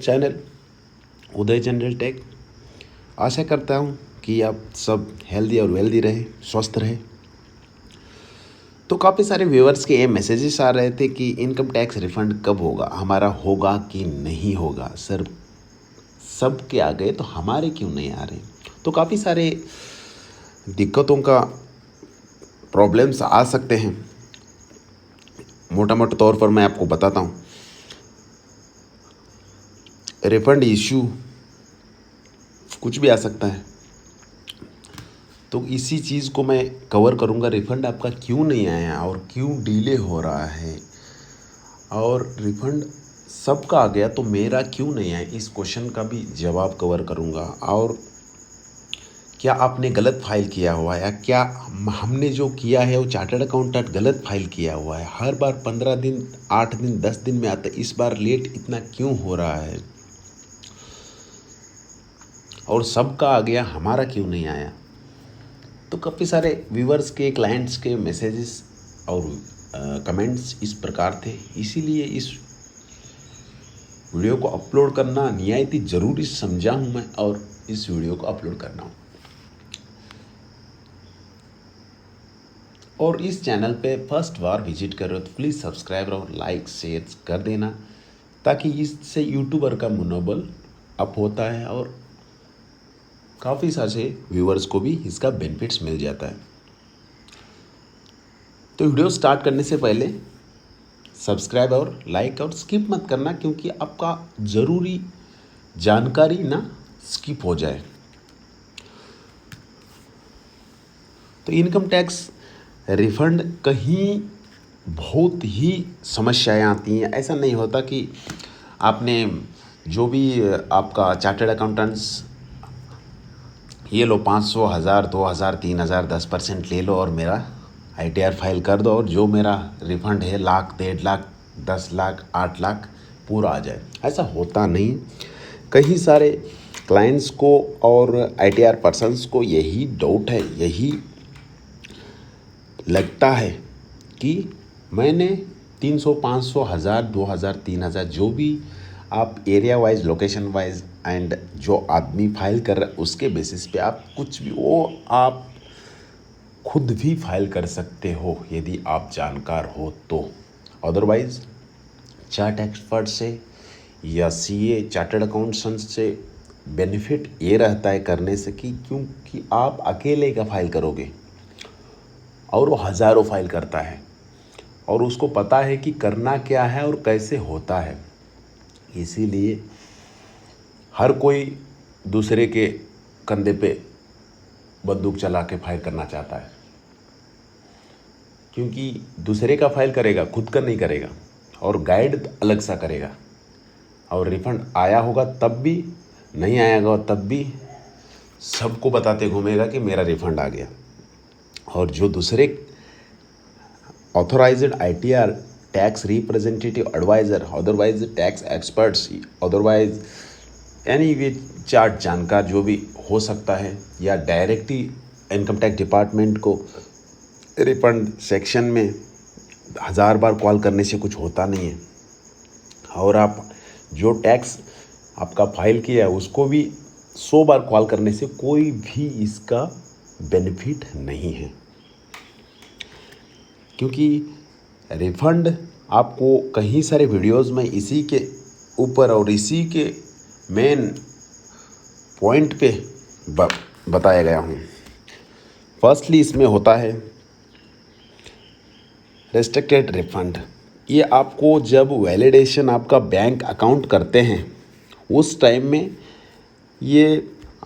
Channel उदय general take. आशा करता हूँ कि आप सब हेल्दी और वेल्दी रहे, स्वस्थ रहे। तो काफ़ी सारे व्यूअर्स के ये मैसेजेस आ रहे थे कि इनकम टैक्स रिफंड कब होगा, हमारा होगा कि नहीं होगा। सर सब के आ गए तो हमारे क्यों नहीं आ रहे। तो काफ़ी सारे दिक्कतों का प्रॉब्लम्स आ सकते हैं। मोटा मोटा तौर पर मैं आपको बताता हूँ। रिफंड इशू कुछ भी आ सकता है, तो इसी चीज़ को मैं कवर करूँगा। रिफ़ंड आपका क्यों नहीं आया और क्यों डिले हो रहा है, और रिफ़ंड सबका आ गया तो मेरा क्यों नहीं आया, इस क्वेश्चन का भी जवाब कवर करूँगा। और क्या आपने गलत फाइल किया हुआ है, या क्या हमने जो किया है वो चार्टर्ड अकाउंटेंट गलत फाइल किया हुआ है। हर बार 15 दिन, 8 दिन, 10 दिन में आता है, इस बार लेट इतना क्यों हो रहा है, और सबका आ गया हमारा क्यों नहीं आया। तो काफ़ी सारे व्यूवर्स के, क्लाइंट्स के मैसेजेस और कमेंट्स इस प्रकार थे, इसीलिए इस वीडियो को अपलोड करना निहायत ही ज़रूरी समझा हूँ मैं, और इस वीडियो को अपलोड करना हूँ। और इस चैनल पे फर्स्ट बार विजिट कर रहे हो तो प्लीज़ सब्सक्राइब और लाइक शेयर कर देना, ताकि इससे यूट्यूबर का मनोबल अप होता है और काफ़ी सारे व्यूवर्स को भी इसका बेनिफिट्स मिल जाता है। तो वीडियो स्टार्ट करने से पहले सब्सक्राइब और लाइक और स्किप मत करना, क्योंकि आपका ज़रूरी जानकारी ना स्किप हो जाए। तो इनकम टैक्स रिफंड कहीं बहुत ही समस्याएं आती हैं। ऐसा नहीं होता कि आपने जो भी आपका चार्टर्ड अकाउंटेंट्स ये लो 500, 1000, 2000, 3000, 10% ले लो और मेरा ITR फाइल कर दो, और जो मेरा रिफ़ंड है 1,00,000, 1,50,000, 10,00,000, 8,00,000 पूरा आ जाए। ऐसा होता नहीं। कई सारे क्लाइंट्स को और ITR पर्सन्स को यही डाउट है, यही लगता है कि मैंने 300, 500, 1000, 2000, 3000 जो भी आप area wise, location wise and जो आदमी फाइल कर रहा है उसके बेसिस पे आप कुछ भी वो आप खुद भी फाइल कर सकते हो, यदि आप जानकार हो तो। अदरवाइज चार्ट एक्सपर्ट से या CA चार्टर्ड अकाउंटेंट से बेनिफिट ये रहता है करने से कि क्योंकि आप अकेले का फाइल करोगे और वो हज़ारों फाइल करता है, और उसको पता है कि करना क्या है और कैसे होता है। इसीलिए हर कोई दूसरे के कंधे पे बंदूक चला के फाइल करना चाहता है, क्योंकि दूसरे का फाइल करेगा, खुद का नहीं करेगा, और गाइड अलग सा करेगा। और रिफंड आया होगा तब भी, नहीं आया होगा तब भी सबको बताते घूमेगा कि मेरा रिफंड आ गया। और जो दूसरे authorised ITR tax representative adviser, otherwise tax experts, otherwise यानी वे चार्ट जानकार जो भी हो सकता है, या डायरेक्टली इनकम टैक्स डिपार्टमेंट को रिफंड सेक्शन में 1000 बार कॉल करने से कुछ होता नहीं है। और आप जो टैक्स आपका फाइल किया है उसको भी 100 बार कॉल करने से कोई भी इसका बेनिफिट नहीं है, क्योंकि रिफ़ंड आपको कई सारे वीडियोस में इसी के ऊपर और इसी के मेन पॉइंट पे बताया गया हूँ। फर्स्टली इसमें होता है रेस्ट्रिक्टेड रिफ़ंड। ये आपको जब वैलिडेशन आपका बैंक अकाउंट करते हैं उस टाइम में ये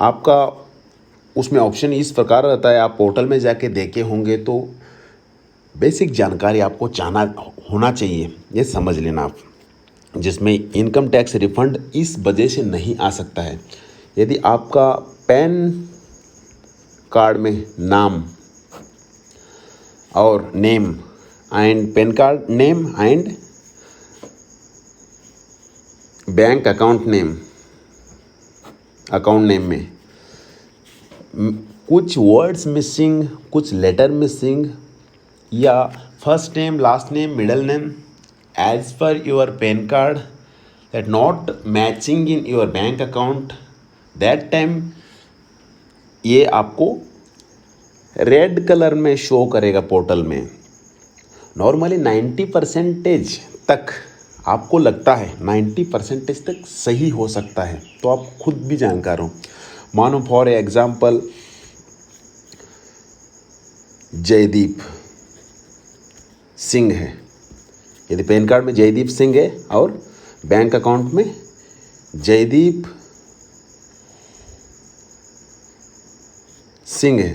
आपका उसमें ऑप्शन इस प्रकार रहता है। आप पोर्टल में जाके देखे होंगे तो बेसिक जानकारी आपको जाना होना चाहिए, ये समझ लेना आप, जिसमें इनकम टैक्स रिफ़ंड इस वजह से नहीं आ सकता है यदि आपका पैन कार्ड में नाम और name and PAN card name and bank account name, account name में कुछ वर्ड्स मिसिंग, कुछ लेटर मिसिंग, या first name, last name, middle name as per your PAN card that not matching in your bank account, that time ये आपको red colour में show करेगा portal में। Normally 90% तक आपको लगता है 90% तक सही हो सकता है, तो आप खुद भी जानकार हो। मानो फॉर एग्जाम्पल जयदीप सिंह है, यदि पैन कार्ड में जयदीप सिंह है और बैंक अकाउंट में जयदीप सिंह है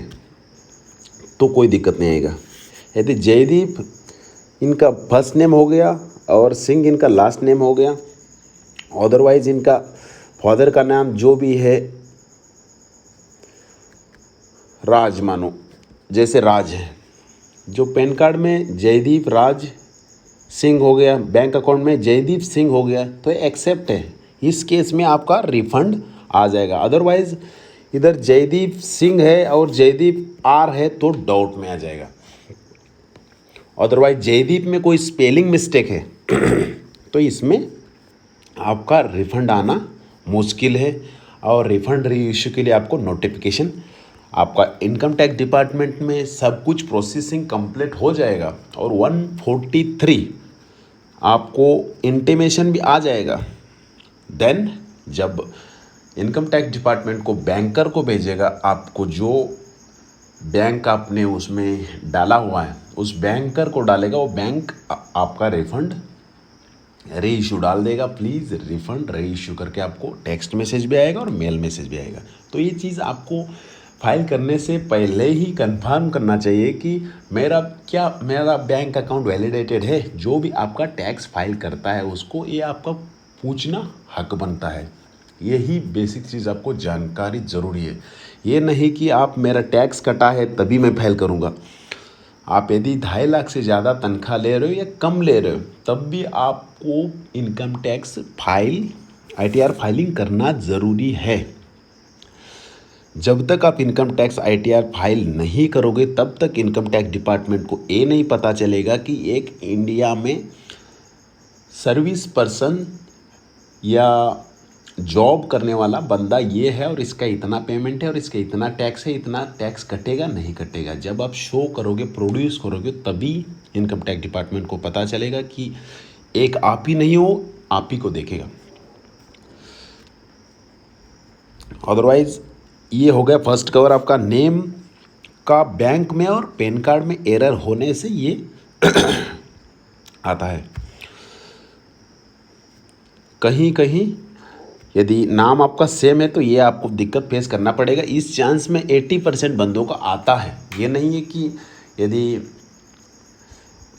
तो कोई दिक्कत नहीं आएगा। यदि जयदीप इनका फर्स्ट नेम हो गया और सिंह इनका लास्ट नेम हो गया, अदरवाइज इनका फादर का नाम जो भी है राज मानो, जैसे राज है, जो पैन कार्ड में जयदीप राज सिंह हो गया, बैंक अकाउंट में जयदीप सिंह हो गया, तो एक्सेप्ट है। इस केस में आपका रिफंड आ जाएगा। अदरवाइज इधर जयदीप सिंह है और जयदीप आर है तो डाउट में आ जाएगा। अदरवाइज जयदीप में कोई स्पेलिंग मिस्टेक है तो इसमें आपका रिफंड आना मुश्किल है। और रिफंड री इश्यू के लिए आपको नोटिफिकेशन आपका इनकम टैक्स डिपार्टमेंट में सब कुछ प्रोसेसिंग कंप्लीट हो जाएगा और 143 आपको इंटीमेशन भी आ जाएगा। देन जब इनकम टैक्स डिपार्टमेंट को बैंकर को भेजेगा, आपको जो बैंक आपने उसमें डाला हुआ है उस बैंकर को डालेगा, वो बैंक आपका रिफंड री इशू डाल देगा। प्लीज़ रिफंड री इशू करके आपको टेक्स्ट मैसेज भी आएगा और मेल मैसेज भी आएगा। तो ये चीज़ आपको फाइल करने से पहले ही कंफर्म करना चाहिए कि मेरा बैंक अकाउंट वैलिडेटेड है। जो भी आपका टैक्स फाइल करता है उसको ये आपका पूछना हक बनता है। यही बेसिक चीज़ आपको जानकारी ज़रूरी है। ये नहीं कि आप मेरा टैक्स कटा है तभी मैं फाइल करूँगा। आप यदि 2.5 लाख से ज़्यादा तनख्वाह ले रहे हो या कम ले रहे हो तब भी आपको income tax file ITR filing करना ज़रूरी है। जब तक आप इनकम टैक्स ITR फाइल नहीं करोगे तब तक इनकम टैक्स डिपार्टमेंट को ये नहीं पता चलेगा कि एक इंडिया में सर्विस पर्सन या जॉब करने वाला बंदा ये है और इसका इतना पेमेंट है और इसका इतना टैक्स है, इतना टैक्स कटेगा नहीं कटेगा। जब आप शो करोगे, प्रोड्यूस करोगे, तभी इनकम टैक्स डिपार्टमेंट को पता चलेगा कि एक आप ही नहीं हो, आप ही को देखेगा। अदरवाइज ये हो गया फर्स्ट कवर आपका नेम का बैंक में और पैन कार्ड में एरर होने से ये आता है। कहीं कहीं यदि नाम आपका सेम है तो ये आपको दिक्कत फेस करना पड़ेगा। इस चांस में 80% बंदों को आता है। ये नहीं है कि यदि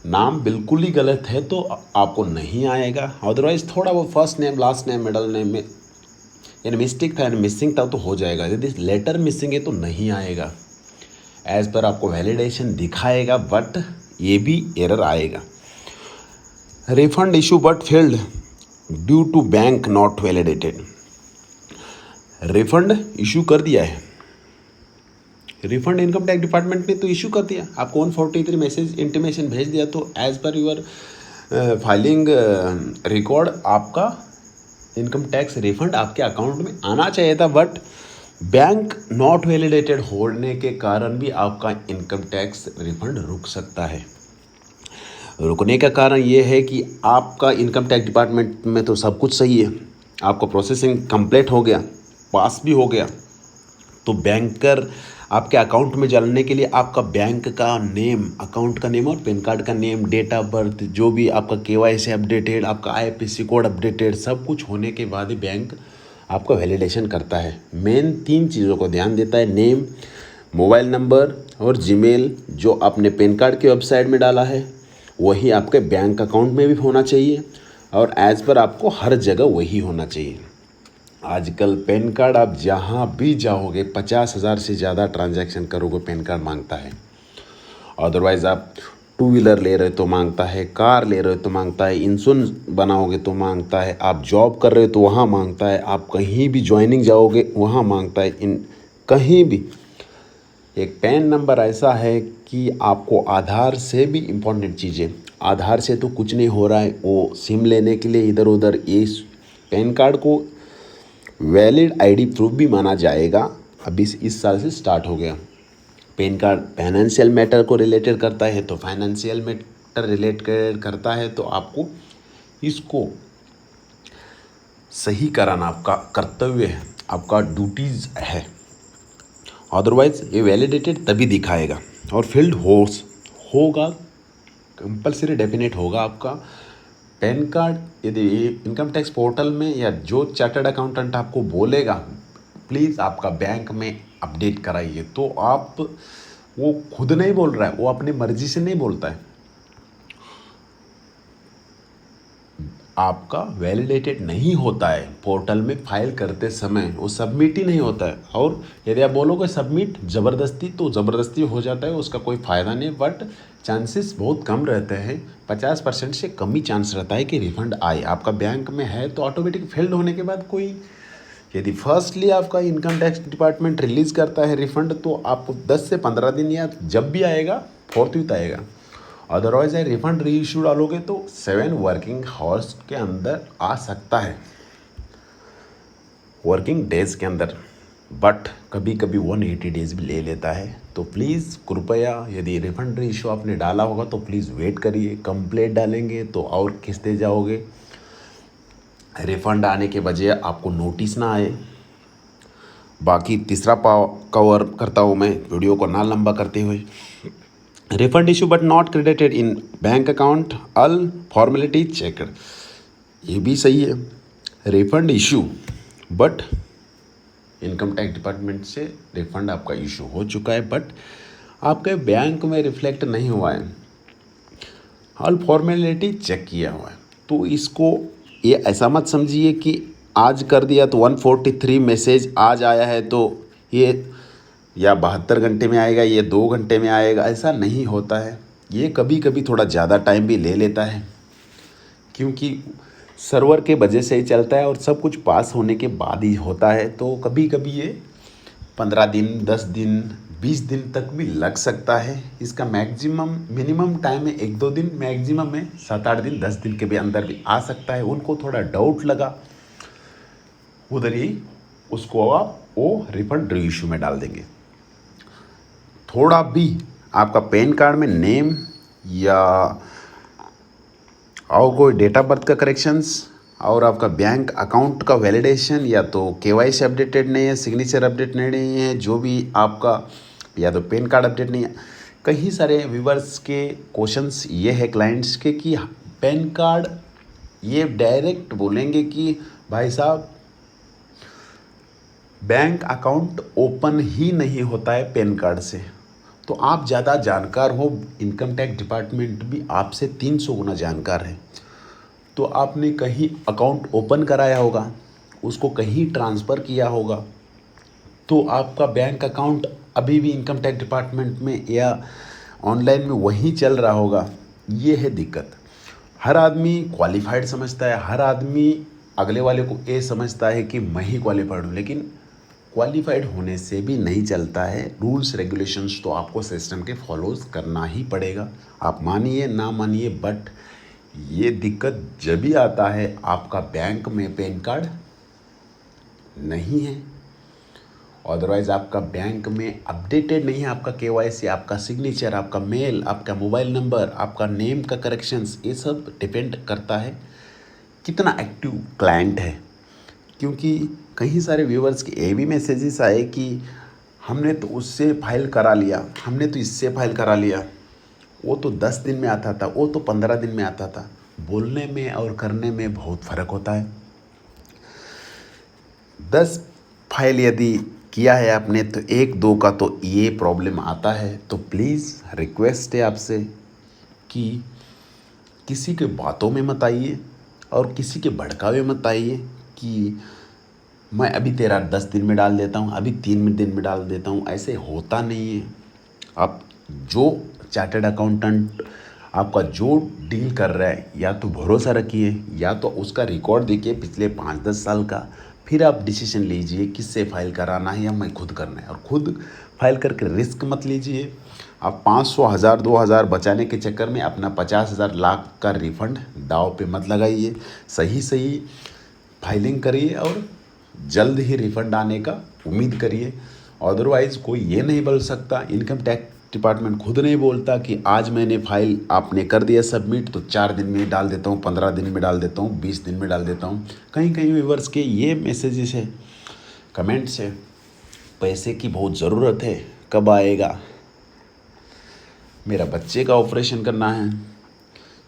नाम बिल्कुल ही गलत है तो आपको नहीं आएगा। अदरवाइज़ थोड़ा वो first name last name middle name में यानी मिस्टेक था यानी मिसिंग था तो हो जाएगा। यदि लेटर मिसिंग है तो नहीं आएगा। एज पर आपको वैलिडेशन दिखाएगा बट ये भी एरर आएगा। Refund issue but failed due to bank not validated. Refund issue कर दिया है, रिफंड इनकम टैक्स डिपार्टमेंट ने तो इशू कर दिया, आपको 143 मैसेज इंटीमेशन भेज दिया। तो as per your filing record आपका इनकम टैक्स रिफंड आपके अकाउंट में आना चाहिए था, बट बैंक नॉट वैलिडेटेड होने के कारण भी आपका इनकम टैक्स रिफंड रुक सकता है। रुकने का कारण ये है कि आपका इनकम टैक्स डिपार्टमेंट में तो सब कुछ सही है, आपका प्रोसेसिंग कंप्लीट हो गया, पास भी हो गया, तो बैंकर आपके अकाउंट में डालने के लिए आपका बैंक का नेम, अकाउंट का नेम और पैन कार्ड का नेम, डेट ऑफ बर्थ, जो भी आपका KYC अपडेटेड, आपका IFSC कोड अपडेटेड, सब कुछ होने के बाद ही बैंक आपका वैलिडेशन करता है। मेन 3 चीज़ों को ध्यान देता है, नेम, मोबाइल नंबर और जीमेल। जो आपने पैन कार्ड की वेबसाइट में डाला है वही आपके बैंक अकाउंट में भी होना चाहिए और एज पर आपको हर जगह वही होना चाहिए। आजकल पैन कार्ड आप जहाँ भी जाओगे 50,000 से ज़्यादा ट्रांजैक्शन करोगे पैन कार्ड मांगता है। अदरवाइज़ आप 2 व्हीलर ले रहे हो तो मांगता है, कार ले रहे हो तो मांगता है, इंश्योरेंस बनाओगे तो मांगता है, आप जॉब कर रहे हो तो वहाँ मांगता है, आप कहीं भी ज्वाइनिंग जाओगे वहाँ मांगता है। कहीं भी एक पैन नंबर ऐसा है कि आपको आधार से भी इम्पोर्टेंट चीज़ें, आधार से तो कुछ नहीं हो रहा है, वो सिम लेने के लिए इधर उधर ये पैन कार्ड को वैलिड आईडी प्रूफ भी माना जाएगा। अभी इस साल से स्टार्ट हो गया। पैन कार्ड फाइनेंशियल मैटर को रिलेटेड करता है तो फाइनेंशियल मैटर रिलेटेड करता है तो आपको इसको सही कराना आपका कर्तव्य है, आपका ड्यूटीज़ है। अदरवाइज़ ये वैलिडेटेड तभी दिखाएगा और फील्ड होगा, कंपलसरी डेफिनेट होगा आपका पैन कार्ड। यदि इनकम टैक्स पोर्टल में या जो चार्टर्ड अकाउंटेंट आपको बोलेगा प्लीज़ आपका बैंक में अपडेट कराइए, तो आप वो खुद नहीं बोल रहा है, वो अपनी मर्जी से नहीं बोलता है, आपका वैलिडेटेड नहीं होता है पोर्टल में फाइल करते समय, वो सबमिट ही नहीं होता है। और यदि आप बोलोगे सबमिट ज़बरदस्ती, तो ज़बरदस्ती हो जाता है, उसका कोई फ़ायदा नहीं। बट चांसेस बहुत कम रहते हैं, 50% से कम ही चांस रहता है कि रिफ़ंड आए। आपका बैंक में है तो ऑटोमेटिक फील्ड होने के बाद कोई, यदि फर्स्टली आपका इनकम टैक्स डिपार्टमेंट रिलीज़ करता है रिफ़ंड, तो आपको 10 से 15 दिन या जब भी आएगा फोर्थ आएगा। अदरवाइज रिफ़ंड री इशू डालोगे तो 7 वर्किंग आवर्स के अंदर आ सकता है, वर्किंग डेज़ के अंदर। बट कभी कभी 180 डेज़ भी ले लेता है। तो प्लीज़ कृपया, यदि रिफ़ंड री इशू आपने डाला होगा तो प्लीज़ वेट करिए। कंप्लेंट डालेंगे तो और खिंचते जाओगे, रिफ़ंड आने के बजाय आपको नोटिस ना आए। बाकी तीसरा कवर करता हूँ मैं वीडियो को ना लंबा करते हुए। Refund issue but not credited in bank account, all formality checked. ये भी सही है, refund issue but income tax department से रिफंड आपका इशू हो चुका है बट आपके बैंक में रिफ्लेक्ट नहीं हुआ है, ऑल फॉर्मेलिटी चेक किया हुआ है। तो इसको ये ऐसा मत समझिए कि आज कर दिया तो 143 मैसेज आज आया है तो ये या 72 घंटे में आएगा, ये 2 घंटे में आएगा, ऐसा नहीं होता है। ये कभी कभी थोड़ा ज़्यादा टाइम भी ले लेता है, क्योंकि सर्वर के वजह से ही चलता है और सब कुछ पास होने के बाद ही होता है। तो कभी कभी ये 15 दिन, 10 दिन, 20 दिन तक भी लग सकता है। इसका मिनिमम टाइम है 1-2 दिन, मैक्सिमम है 7-8 दिन, 10 दिन के भी अंदर भी आ सकता है। उनको थोड़ा डाउट लगा उधर ही उसको आप वो रिफंड री इशू में डाल देंगे। थोड़ा भी आपका पैन कार्ड में नेम या और कोई डेट ऑफ बर्थ का करेक्शंस और आपका बैंक अकाउंट का वैलिडेशन या तो केवाईसी अपडेटेड नहीं है, सिग्नेचर अपडेट नहीं है, जो भी आपका या तो पैन कार्ड अपडेट नहीं है। कई सारे व्यूवर्स के क्वेश्चंस ये है क्लाइंट्स के कि पैन कार्ड, ये डायरेक्ट बोलेंगे कि भाई साहब बैंक अकाउंट ओपन ही नहीं होता है पैन कार्ड से। तो आप ज़्यादा जानकार हो, इनकम टैक्स डिपार्टमेंट भी आपसे 300 गुना जानकार है। तो आपने कहीं अकाउंट ओपन कराया होगा, उसको कहीं ट्रांसफ़र किया होगा, तो आपका बैंक अकाउंट अभी भी इनकम टैक्स डिपार्टमेंट में या ऑनलाइन में वहीं चल रहा होगा। ये है दिक्कत। हर आदमी क्वालिफाइड समझता है, हर आदमी अगले वाले को ये समझता है कि मैं ही क्वालिफाइड हूँ, लेकिन क्वालिफाइड होने से भी नहीं चलता है। रूल्स रेगुलेशंस तो आपको सिस्टम के फॉलोज करना ही पड़ेगा, आप मानिए ना मानिए। बट ये दिक्कत जब भी आता है आपका बैंक में पैन कार्ड नहीं है, अदरवाइज़ आपका बैंक में अपडेटेड नहीं है, आपका केवाईसी, आपका सिग्नेचर, आपका मेल, आपका मोबाइल नंबर, आपका नेम का करेक्शंस, ये सब डिपेंड करता है कितना एक्टिव क्लाइंट है। क्योंकि कई सारे व्यूवर्स के ये भी मैसेजेस आए कि हमने तो उससे फाइल करा लिया, हमने तो इससे फाइल करा लिया, वो तो 10 दिन में आता था, वो तो 15 दिन में आता था। बोलने में और करने में बहुत फ़र्क होता है। 10 फाइल यदि किया है आपने तो 1-2 का तो ये प्रॉब्लम आता है। तो प्लीज़ रिक्वेस्ट है आपसे कि किसी के बातों में मत आइए और किसी के भड़कावे मत आइए कि मैं अभी तेरा 10 दिन में डाल देता हूँ, अभी 3 दिन में डाल देता हूँ। ऐसे होता नहीं है। आप जो चार्टर्ड अकाउंटेंट आपका जो डील कर रहा है, या तो भरोसा रखिए या तो उसका रिकॉर्ड देखिए पिछले 5-10 साल का, फिर आप डिसीजन लीजिए किससे फाइल कराना है या मैं खुद करना है। और खुद फाइल करके रिस्क मत लीजिए। आप 500, 1000, 2000 बचाने के चक्कर में अपना 50,000 लाख का रिफंड दाव पे मत लगाइए। सही फाइलिंग करिए और जल्द ही रिफंड आने का उम्मीद करिए। अदरवाइज़ कोई ये नहीं बोल सकता, इनकम टैक्स डिपार्टमेंट खुद नहीं बोलता कि आज मैंने फाइल आपने कर दिया सबमिट तो 4 दिन में डाल देता हूँ, 15 दिन में डाल देता हूँ, 20 दिन में डाल देता हूँ। कहीं कहीं व्यूअर्स के ये मैसेजेस है, कमेंट्स है, पैसे की बहुत ज़रूरत है, कब आएगा, मेरा बच्चे का ऑपरेशन करना है,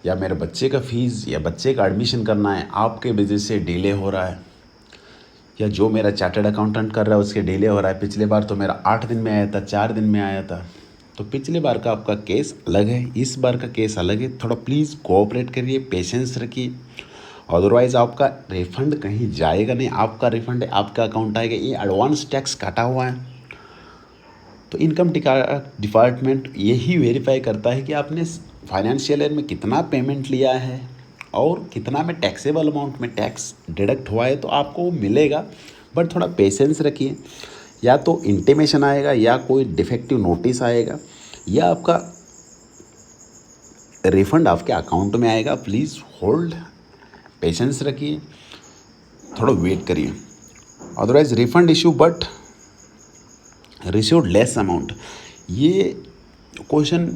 या मेरे बच्चे का फ़ीस या बच्चे का एडमिशन करना है, आपके वजह से डिले हो रहा है, या जो मेरा चार्टर्ड अकाउंटेंट कर रहा है उसके डिले हो रहा है। पिछले बार तो मेरा 8 दिन में आया था, 4 दिन में आया था। तो पिछले बार का आपका केस अलग है, इस बार का केस अलग है। थोड़ा प्लीज़ कोऑपरेट करिए, पेशेंस रखिए, अदरवाइज़ आपका रिफ़ंड कहीं जाएगा नहीं। आपका रिफ़ंड आपका अकाउंट आएगा। ये एडवांस टैक्स काटा हुआ है, तो इनकम डिपार्टमेंट यही वेरीफाई करता है कि आपने फाइनेंशियल ईयर में कितना पेमेंट लिया है और कितना में टैक्सेबल अमाउंट में टैक्स डिडक्ट हुआ है, तो आपको वो मिलेगा। बट थोड़ा पेशेंस रखिए, या तो इंटीमेशन आएगा, या कोई डिफेक्टिव नोटिस आएगा, या आपका रिफ़ंड आपके अकाउंट में आएगा। प्लीज़ होल्ड, पेशेंस रखिए, थोड़ा वेट करिए। Otherwise refund issue but received less amount, ये क्वेश्चन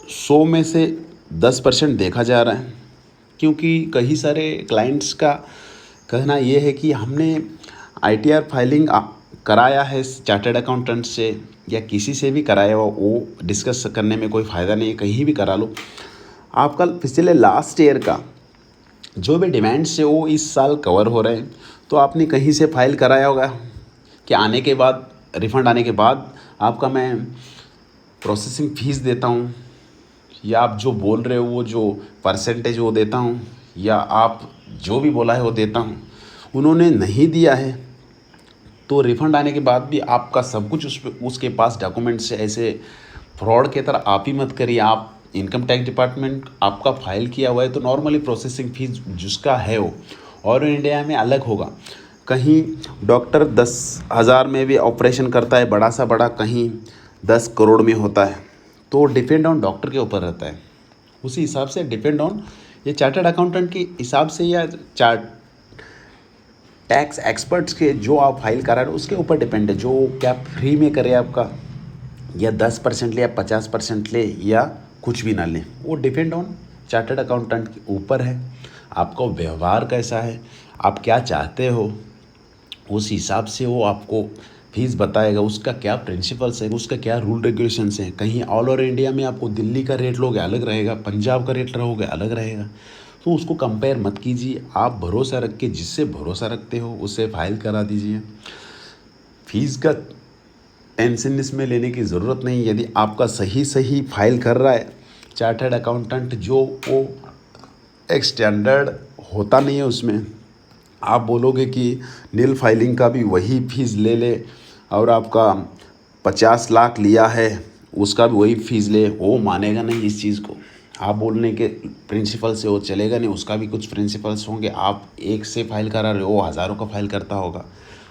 100 में से 10% देखा जा रहा है, क्योंकि कई सारे क्लाइंट्स का कहना ये है कि हमने ITR फाइलिंग कराया है चार्टर्ड अकाउंटेंट से या किसी से भी कराया हो, वो डिस्कस करने में कोई फ़ायदा नहीं है, कहीं भी करा लो। आपका पिछले लास्ट ईयर का जो भी डिमांड्स है वो इस साल कवर हो रहे हैं। तो आपने कहीं से फाइल कराया होगा कि आने के बाद, रिफ़ंड आने के बाद आपका मैं प्रोसेसिंग फ़ीस देता हूँ, या आप जो बोल रहे हो वो जो परसेंटेज वो देता हूँ, या आप जो भी बोला है वो देता हूँ, उन्होंने नहीं दिया है। तो रिफ़ंड आने के बाद भी आपका सब कुछ उसके पास डॉक्यूमेंट्स है। ऐसे फ्रॉड की तरह आप ही मत करिए। आप इनकम टैक्स डिपार्टमेंट आपका फाइल किया हुआ है तो नॉर्मली प्रोसेसिंग फ़ीस जिसका है वो, और इंडिया में अलग होगा। कहीं डॉक्टर 10,000 में भी ऑपरेशन करता है बड़ा सा बड़ा, कहीं 10 करोड़ में होता है। तो डिपेंड ऑन डॉक्टर के ऊपर रहता है, उसी हिसाब से डिपेंड ऑन ये चार्टर्ड अकाउंटेंट के हिसाब से, या टैक्स एक्सपर्ट्स के जो आप फाइल करा रहे हो उसके ऊपर डिपेंड है। जो क्या फ्री में करे आपका, या 10% ले या 50% ले या कुछ भी ना ले, वो डिपेंड ऑन चार्टर्ड अकाउंटेंट के ऊपर है। आपका व्यवहार कैसा है, आप क्या चाहते हो, उस हिसाब से वो आपको फीस बताएगा। उसका क्या प्रिंसिपल्स है, उसका क्या रूल रेगुलेशंस हैं। कहीं ऑल ओवर इंडिया में आपको दिल्ली का रेट लोगे अलग रहेगा, पंजाब का रेट रहोगे अलग रहेगा। तो उसको कंपेयर मत कीजिए। आप भरोसा रख के, जिससे भरोसा रखते हो उससे फाइल करा दीजिए। फीस का टेंशन इसमें लेने की ज़रूरत नहीं। यदि आपका सही फाइल कर रहा है चार्टर्ड अकाउंटेंट, जो वो एक स्टैंडर्ड होता नहीं है उसमें, आप बोलोगे कि नील फाइलिंग का भी वही फीस ले ले, और आपका 50 लाख लिया है उसका भी वही फीस ले, वो मानेगा नहीं इस चीज़ को। आप बोलने के प्रिंसिपल से वो चलेगा नहीं, उसका भी कुछ प्रिंसिपल्स होंगे। आप एक से फाइल करा रहे हो, वो हज़ारों का फाइल करता होगा।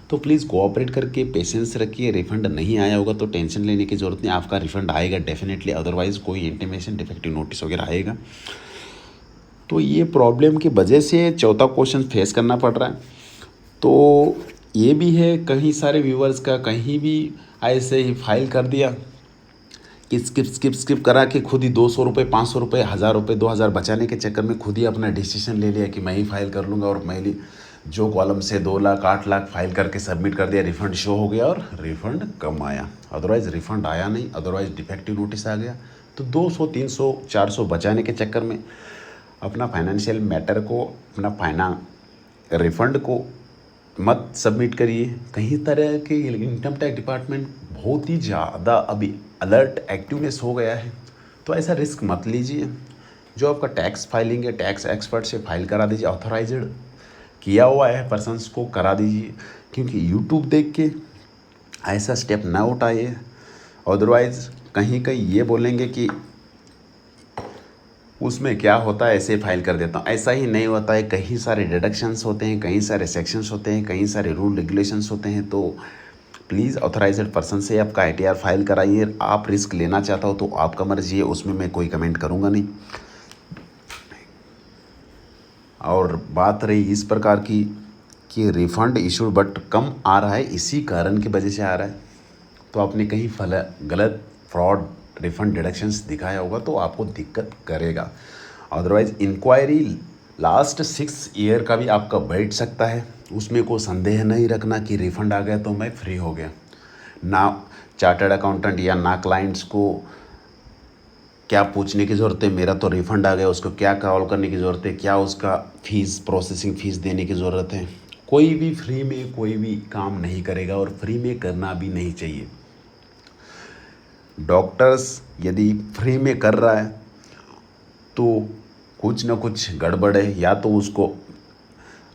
तो प्लीज़ कोऑपरेट करके पेशेंस रखिए। रिफ़ंड नहीं आया होगा तो टेंशन लेने की ज़रूरत नहीं, आपका रिफ़ंड आएगा डेफिनेटली। अदरवाइज़ कोई इंटीमेशन, डिफेक्टिव नोटिस वगैरह आएगा। तो ये प्रॉब्लम की वजह से चौथा क्वेश्चन फेस करना पड़ रहा है। तो ये भी है कहीं सारे व्यूवर्स का, कहीं भी ऐसे ही फाइल कर दिया कि स्किप करा के खुद ही 200 रुपये, 500 रुपये, 1000 रुपये, 2000 बचाने के चक्कर में खुद ही अपना डिसीजन ले लिया कि मैं ही फाइल कर लूँगा, और मैं ही जो कॉलम से 2 लाख 8 लाख फाइल करके सबमिट कर दिया, रिफ़ंड शो हो गया और रिफ़ंड कम आया। अदरवाइज़ रिफ़ंड आया नहीं, अदरवाइज़ डिफेक्टिव नोटिस आ गया। तो 200, 300, 400 बचाने के चक्कर में अपना फाइनेंशियल मैटर को, अपना रिफ़ंड को मत सबमिट करिए। कहीं तरह के इनकम टैक्स डिपार्टमेंट बहुत ही ज़्यादा अभी अलर्ट, एक्टिवनेस हो गया है। तो ऐसा रिस्क मत लीजिए। जो आपका टैक्स फाइलिंग है, टैक्स एक्सपर्ट से फाइल करा दीजिए, ऑथराइज्ड किया हुआ है पर्सन्स को करा दीजिए। क्योंकि यूट्यूब देख के ऐसा स्टेप ना उठाइए, अदरवाइज़ कहीं कहीं ये बोलेंगे कि उसमें क्या होता है ऐसे फाइल कर देता हूँ। ऐसा ही नहीं होता है, कई सारे डिडक्शंस होते हैं, कई सारे सेक्शंस होते हैं, कई सारे रूल रेगुलेशंस होते हैं। तो प्लीज़ ऑथराइज्ड पर्सन से आपका ITR फाइल कराइए। आप रिस्क लेना चाहता हो तो आपका मर्जी है, उसमें मैं कोई कमेंट करूँगा नहीं। और बात रही इस प्रकार की कि रिफ़ंड इशूड बट कम आ रहा है, इसी कारण की वजह से आ रहा है, तो आपने कहीं गलत फ्रॉड रिफ़ंड डिडक्शंस दिखाया होगा तो आपको दिक्कत करेगा। अदरवाइज़ इंक्वायरी लास्ट 6 ईयर का भी आपका बैठ सकता है, उसमें कोई संदेह नहीं रखना कि रिफ़ंड आ गया तो मैं फ्री हो गया। ना चार्टर्ड अकाउंटेंट या ना क्लाइंट्स को क्या पूछने की ज़रूरत है, मेरा तो रिफ़ंड आ गया, उसको क्या कॉल करने की ज़रूरत है, क्या उसका फ़ीस प्रोसेसिंग फ़ीस देने की ज़रूरत है। कोई भी फ्री में कोई भी काम नहीं करेगा और फ्री में करना भी नहीं चाहिए। डॉक्टर्स यदि फ्री में कर रहा है तो कुछ ना कुछ गड़बड़ है, या तो उसको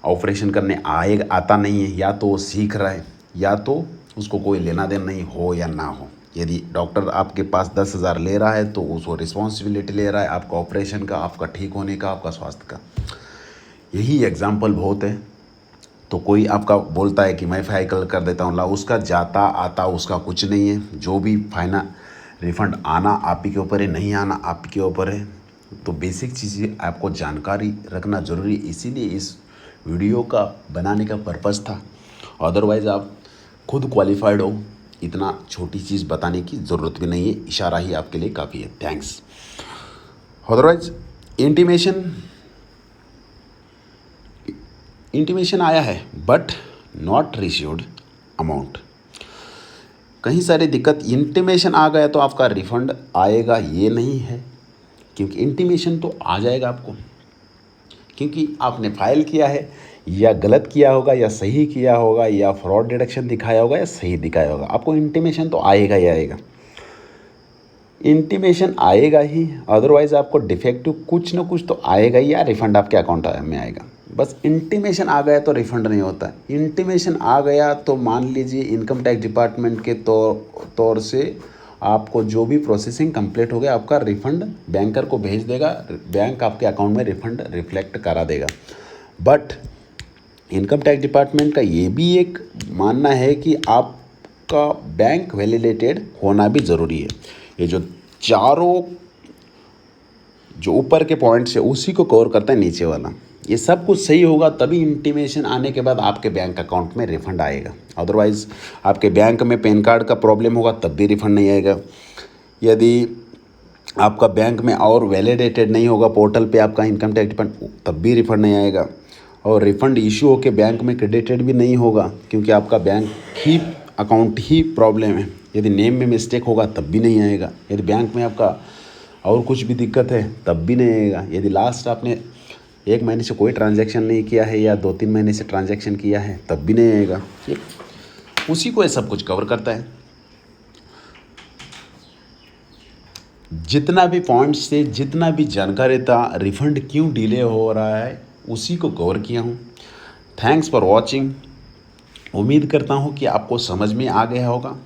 ऑपरेशन करने आता नहीं है, या तो वो सीख रहा है, या तो उसको कोई लेना देना नहीं हो या ना हो। यदि डॉक्टर आपके पास 10,000 ले रहा है तो उसको रिस्पॉन्सिबिलिटी ले रहा है आपका ऑपरेशन का, आपका ठीक होने का, आपका स्वास्थ्य का। यही एग्जाम्पल बहुत है। तो कोई आपका बोलता है कि मैं फाइल कर देता हूँ, ला उसका जाता आता उसका कुछ नहीं है। जो भी फाइनल रिफ़ंड आना आप ही के ऊपर है, नहीं आना आप ही के ऊपर है। तो बेसिक चीज़ें आपको जानकारी रखना ज़रूरी, इसीलिए इस वीडियो का बनाने का पर्पज़ था। अदरवाइज़ आप खुद क्वालिफाइड हो, इतना छोटी चीज़ बताने की ज़रूरत भी नहीं है, इशारा ही आपके लिए काफ़ी है। थैंक्स। अदरवाइज़ इंटीमेशन आया है बट नॉट रिसीव्ड अमाउंट। कहीं सारी दिक्कत, इंटीमेशन आ गया तो आपका रिफ़ंड आएगा ये नहीं है, क्योंकि इंटीमेशन तो आ जाएगा आपको, क्योंकि आपने फाइल किया है, या गलत किया होगा या सही किया होगा, या फ्रॉड डिडक्शन दिखाया होगा या सही दिखाया होगा, आपको इंटीमेशन तो आएगा ही आएगा। इंटीमेशन आएगा ही, अदरवाइज़ आपको डिफेक्टिव कुछ ना कुछ तो आएगा ही, या रिफ़ंड आपके अकाउंट में आएगा। बस इंटीमेशन आ गया तो रिफ़ंड नहीं होता। इंटीमेशन आ गया तो मान लीजिए इनकम टैक्स डिपार्टमेंट के तौर से आपको जो भी प्रोसेसिंग कंप्लीट हो गया, आपका रिफ़ंड बैंकर को भेज देगा, बैंक आपके अकाउंट में रिफ़ंड रिफ्लेक्ट करा देगा। बट इनकम टैक्स डिपार्टमेंट का ये भी एक मानना है कि आपका बैंक वैलिडेटेड होना भी ज़रूरी है। ये जो चारों जो ऊपर के पॉइंट्स है उसी को कवर करता है नीचे वाला। ये सब कुछ सही होगा तभी इंटीमेशन आने के बाद आपके बैंक अकाउंट में रिफ़ंड आएगा। अदरवाइज़ आपके बैंक में पैन कार्ड का प्रॉब्लम होगा तब भी रिफ़ंड नहीं आएगा। यदि आपका बैंक में और वैलिडेटेड नहीं होगा पोर्टल पे आपका इनकम टैक्स डिपार्टमेंट, तब भी रिफ़ंड नहीं आएगा। और रिफ़ंड इशू होकर बैंक में क्रेडिटेड भी नहीं होगा, क्योंकि आपका बैंक ही अकाउंट ही प्रॉब्लम है। यदि नेम में मिस्टेक होगा तब भी नहीं आएगा। यदि बैंक में आपका और कुछ भी दिक्कत है तब भी नहीं आएगा। यदि लास्ट आपने 1 महीने से कोई ट्रांजैक्शन नहीं किया है या 2-3 महीने से ट्रांजैक्शन किया है तब भी नहीं आएगा। उसी को ये सब कुछ कवर करता है। जितना भी पॉइंट्स से जितना भी जानकारी था रिफ़ंड क्यों डिले हो रहा है उसी को कवर किया हूँ। Thanks for watching. उम्मीद करता हूँ कि आपको समझ में आ गया होगा।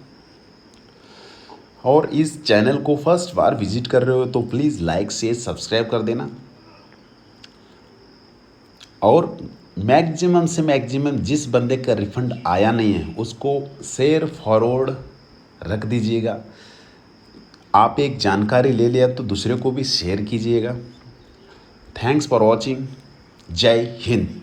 और इस चैनल को फर्स्ट बार विजिट कर रहे हो तो प्लीज़ लाइक शेयर सब्सक्राइब कर देना, और मैक्सिमम से मैक्सिमम जिस बंदे का रिफ़ंड आया नहीं है उसको शेयर फॉरवर्ड रख दीजिएगा। आप एक जानकारी ले लिया तो दूसरे को भी शेयर कीजिएगा। Thanks for watching. जय हिंद।